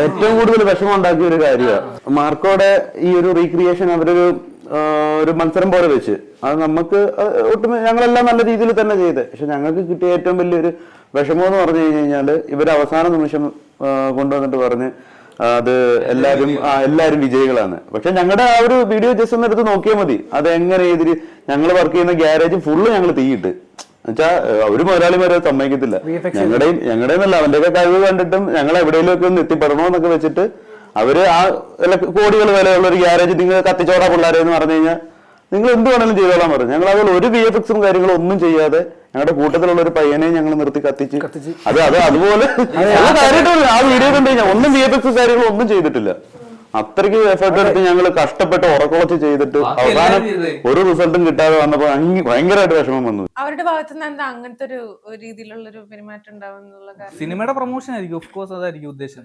ഏറ്റവും കൂടുതൽ വിഷമം ഉണ്ടാക്കിയ ഒരു കാര്യമാണ് മാർക്കോടെ ഈ ഒരു റീക്രിയേഷൻ. ഒരു മത്സരം പോലെ വെച്ച് അത് നമുക്ക് ഒട്ടും ഞങ്ങളെല്ലാം നല്ല രീതിയിൽ തന്നെ ചെയ്ത്. പക്ഷെ ഞങ്ങൾക്ക് കിട്ടിയ ഏറ്റവും വലിയൊരു വിഷമം എന്ന് പറഞ്ഞു കഴിഞ്ഞാല് ഇവര് അവസാന നിമിഷം കൊണ്ടുവന്നിട്ട് പറഞ്ഞ് അത് എല്ലാരും വിജയികളാണ്. പക്ഷെ ഞങ്ങളുടെ ആ ഒരു വീഡിയോ ജസ്റ്റ് ഒന്ന് എടുത്ത് നോക്കിയാൽ മതി. അത് എങ്ങനെ ചെയ്തിട്ട് ഞങ്ങൾ വർക്ക് ചെയ്യുന്ന ഗ്യാരേജ് ഫുള്ള് ഞങ്ങൾ തീയിട്ട് എന്നുവെച്ചാൽ ഒരു മുതലാളിമാരെ സമ്മതിക്കത്തില്ല. ഞങ്ങളുടെയെന്നല്ല അവന്റെയൊക്കെ കഴിവ് കണ്ടിട്ടും ഞങ്ങൾ എവിടെയെങ്കിലും ഒക്കെ ഒന്ന് എത്തിപ്പെടണോന്നൊക്കെ വെച്ചിട്ട് അവര് ആ കോടികൾ വിലയുള്ള ഒരു ഗ്യാരേജ് നിങ്ങൾ കത്തിച്ചോടാ പിള്ളേരെ എന്ന് പറഞ്ഞു കഴിഞ്ഞാൽ നിങ്ങൾ എന്ത് വേണമെങ്കിലും ചെയ്തോളാൻ പറഞ്ഞു. ഞങ്ങൾ അതുപോലെ ഒരു VFX കാര്യങ്ങളും ഒന്നും ചെയ്യാതെ ഞങ്ങളുടെ കൂട്ടത്തിലുള്ള ഒരു പയ്യനെ ഞങ്ങൾ നിർത്തി കത്തിച്ച് അതുപോലെ കാര്യമായിട്ട് ആ വീഡിയോ കണ്ടു കഴിഞ്ഞാൽ ഒന്നും VFX കാര്യങ്ങളും ഒന്നും ചെയ്തിട്ടില്ല. അത്രയ്ക്ക് എഫേർട്ട് എടുത്ത് ഞങ്ങൾ കഷ്ടപ്പെട്ട് ഉറക്കുളച്ച് ചെയ്തിട്ട് അവസാനം ഒരു റിസൾട്ടും കിട്ടാതെ വന്നപ്പോ ഭയങ്കരമായിട്ട് വിഷമം വന്നു. അവരുടെ ഭാഗത്തുനിന്ന് എന്താ അങ്ങനത്തെ ഒരു രീതിയിലുള്ള ഒരു പെരുമാറ്റം ഉണ്ടാവുന്നുള്ള സിനിമയുടെ പ്രൊമോഷൻ ആയിരിക്കും, ഓഫ് കോഴ്സ് അതായിരിക്കും ഉദ്ദേശം.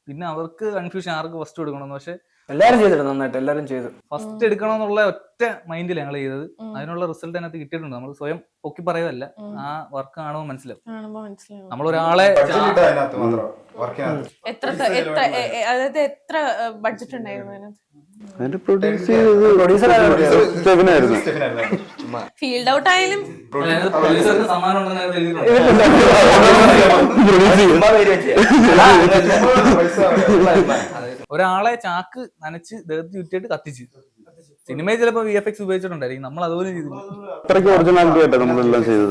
പിന്നെ അവർക്ക് കൺഫ്യൂഷൻ ആർക്ക് ഫസ്റ്റ് എടുക്കണമെന്ന്. പക്ഷെ എല്ലാരും ചെയ്തിട്ടുണ്ട്, നന്നായിട്ട് എല്ലാരും ചെയ്തു. ഫസ്റ്റ് എടുക്കണമെന്നുള്ള ഒറ്റ മൈൻഡിൽ ഞങ്ങൾ ചെയ്തത്. അതിനുള്ള റിസൾട്ട് അതിനകത്ത് കിട്ടിയിട്ടുണ്ട്. നമ്മൾ സ്വയം പൊക്കി പറയുകയല്ല, ആ വർക്ക് കാണുമ്പോൾ മനസ്സിലാവും. നമ്മളൊരാളെ എത്ര ബഡ്ജറ്റ് ഉണ്ടായിരുന്നു ഫീൽഡ് ഔട്ട് ആയാലും സമ്മാനം ഒരാളെ ചാക്ക് നനച്ച് ദേഹത്ത് ചുറ്റിയിട്ട് കത്തിച്ച്. സിനിമയിൽ ചിലപ്പോൾ VFX ഉപയോഗിച്ചിട്ടുണ്ടായിരിക്കും, നമ്മൾ അതുപോലെ ചെയ്തില്ല. അത്രയ്ക്ക് ഒറിജിനാലിറ്റി ആയിട്ട് നമ്മളെല്ലാം ചെയ്തത്.